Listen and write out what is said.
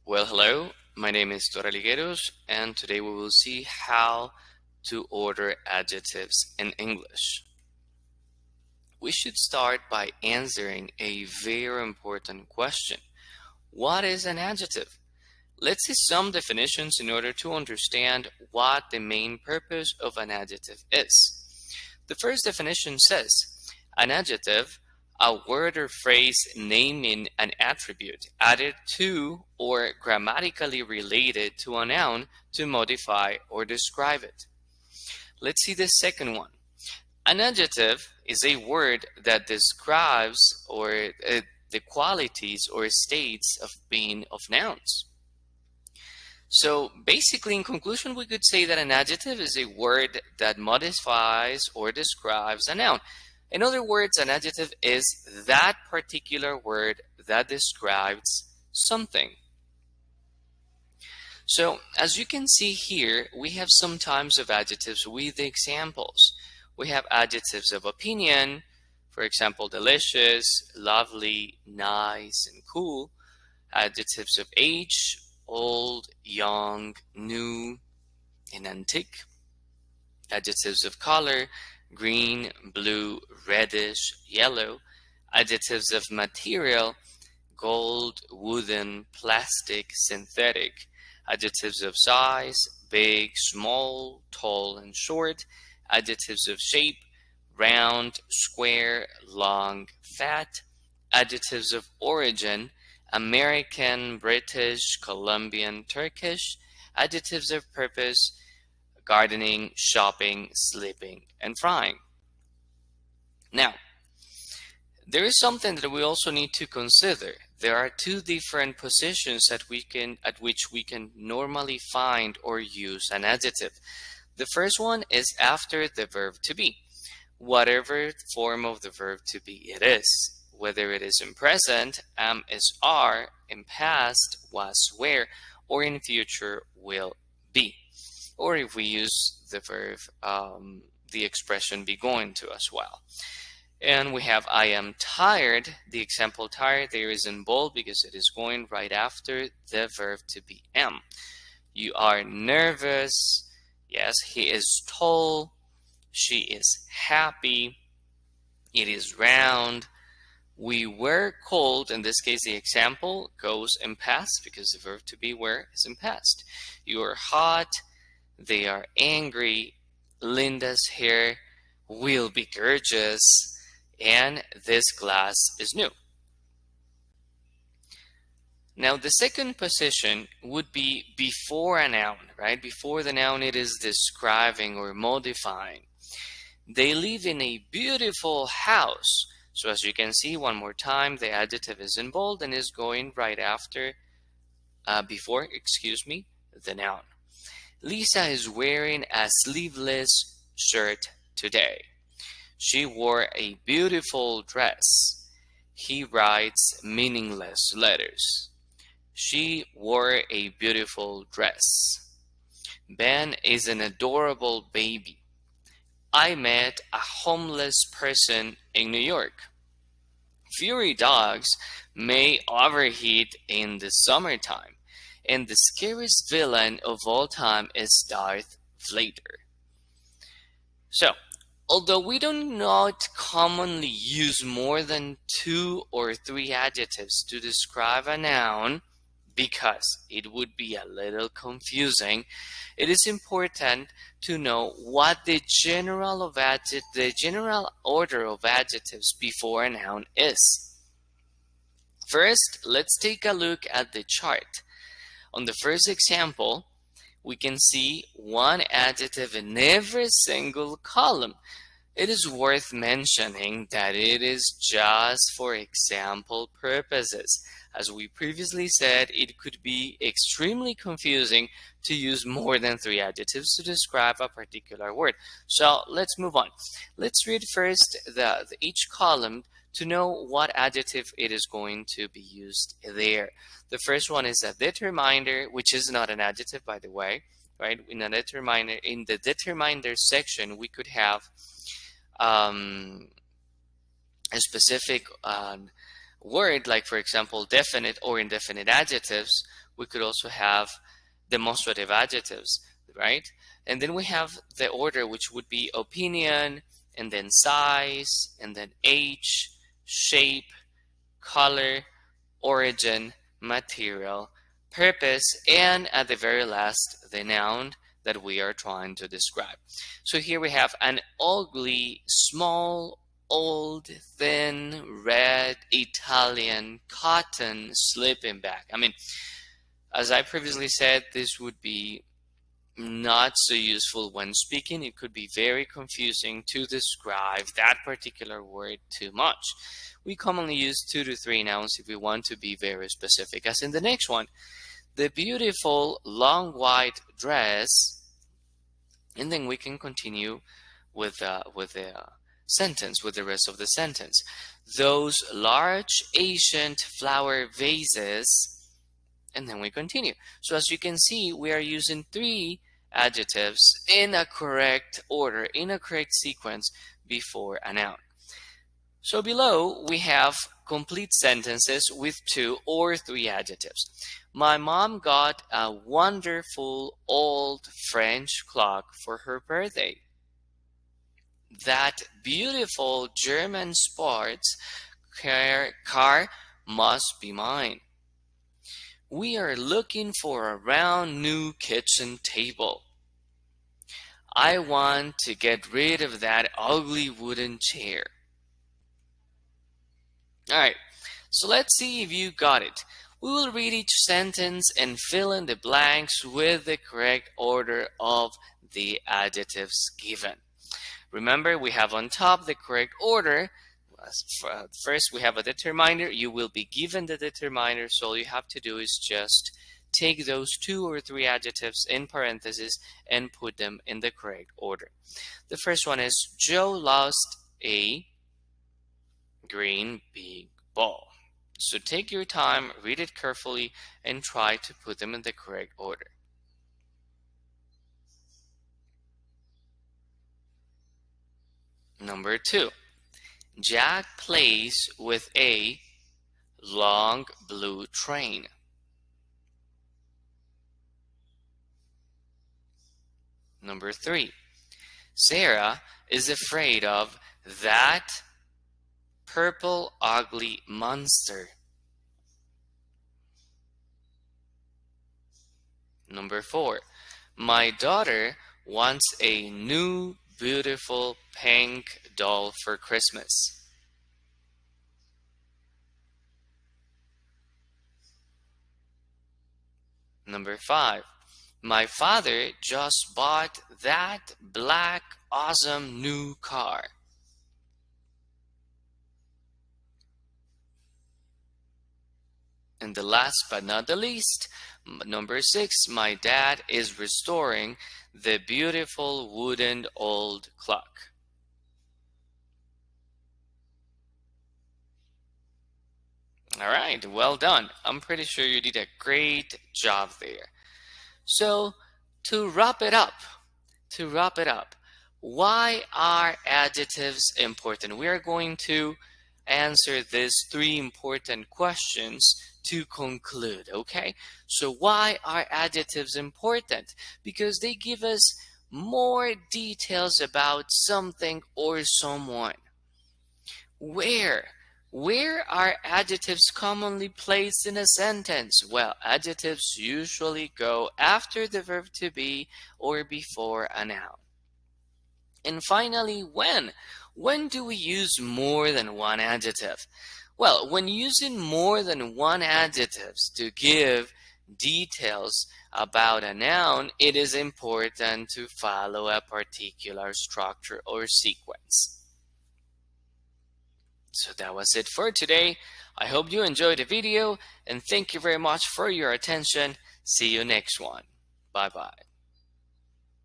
Well, hello, my name is Toral Higueros, and today we will see how to order adjectives in English. We should start by answering a very important question. What is an adjective? Let's see some definitions in order to understand what the main purpose of an adjective is. The first definition says, an adjective, a word or phrase naming an attribute added to or grammatically related to a noun to modify or describe it. Let's see the second one. An adjective is a word that describes the qualities or states of being of nouns. So basically, in conclusion, we could say that an adjective is a word that modifies or describes a noun. In other words, an adjective is that particular word that describes something. So as you can see here, we have some types of adjectives with examples. We have adjectives of opinion, for example, delicious, lovely, nice, and cool. Adjectives of age, old, young, new, and antique. Adjectives of color, green, blue, reddish, yellow. Adjectives of material, gold, wooden, plastic, synthetic. Adjectives of size, big, small, tall, and short. Adjectives of shape, round, square, long, fat. Adjectives of origin, American, British, Colombian, Turkish. Adjectives of purpose, gardening, shopping, sleeping, and frying. Now, there is something that we also need to consider. There are two different positions at which we can normally find or use an adjective. The first one is after the verb to be, whatever form of the verb to be it is. Whether it is in present, am, is, are, in past, was, were, or in future, will, be. Or if we use the verb, the expression be going to as well. And we have I am tired. The example tired there is in bold because it is going right after the verb to be am. You are nervous. Yes, he is tall. She is happy. It is round. We were cold. In this case, the example goes in past because the verb to be were is in past. You are hot. They are angry. Linda's hair will be gorgeous. And this glass is new. Now, the second position would be before a noun, right? Before the noun, it is describing or modifying. They live in a beautiful house. So as you can see, one more time, the adjective is in bold and is going right after, before the noun. Lisa is wearing a sleeveless shirt today. She wore a beautiful dress. He writes meaningless letters. She wore a beautiful dress. Ben is an adorable baby. I met a homeless person in New York. Fury dogs may overheat in the summertime, and the scariest villain of all time is Darth Vader. So, although we do not commonly use more than 2 or 3 adjectives to describe a noun, because it would be a little confusing, it is important to know what the general order of adjectives before a noun is. First, let's take a look at the chart. On the first example, we can see one adjective in every single column. It is worth mentioning that it is just for example purposes. As we previously said, it could be extremely confusing to use more than 3 adjectives to describe a particular word. So let's move on. Let's read first each column to know what adjective it is going to be used there. The first one is a determiner, which is not an adjective, by the way, right? In the determiner section, we could have a specific word, like for example, definite or indefinite adjectives, we could also have demonstrative adjectives, right? And then we have the order, which would be opinion, and then size, and then age, shape, color, origin, material, purpose, and at the very last, the noun that we are trying to describe. So here we have an ugly, small, old, thin, red, Italian, cotton sleeping bag. I mean, as I previously said, this would be not so useful when speaking. It could be very confusing to describe that particular word too much. We commonly use 2 to 3 nouns if we want to be very specific, as in the next one, the beautiful long white dress, and then we can continue with the sentence, with the rest of the sentence. Those large ancient flower vases, and then we continue. So as you can see, we are using 3 adjectives in a correct order, in a correct sequence before a noun. So below we have complete sentences with 2 or 3 adjectives. My mom got a wonderful old French clock for her birthday. That beautiful German sports car must be mine. We are looking for a round new kitchen table. I want to get rid of that ugly wooden chair. Alright, so let's see if you got it. We will read each sentence and fill in the blanks with the correct order of the adjectives given. Remember, we have on top the correct order. First, we have a determiner. You will be given the determiner, so all you have to do is just take those 2 or 3 adjectives in parentheses and put them in the correct order. The first one is Joe lost a green big ball. So take your time, read it carefully, and try to put them in the correct order. Number 2. Jack plays with a long blue train. Number 3. Sarah is afraid of that purple ugly monster. Number 4. My daughter wants a new beautiful pink doll for Christmas. Number 5. My father just bought that black awesome new car. And the last but not the least, number 6, my dad is restoring the beautiful wooden old clock. All right, well done. I'm pretty sure you did a great job there. So to wrap it up, why are adjectives important? We are going to answer these 3 important questions to conclude, okay? So why are adjectives important? Because they give us more details about something or someone. Where are adjectives commonly placed in a sentence? Well, adjectives usually go after the verb to be or before a noun. And finally, when? When do we use more than one adjective? Well, when using more than one adjective to give details about a noun, it is important to follow a particular structure or sequence. So that was it for today. I hope you enjoyed the video and thank you very much for your attention. See you next one. Bye-bye.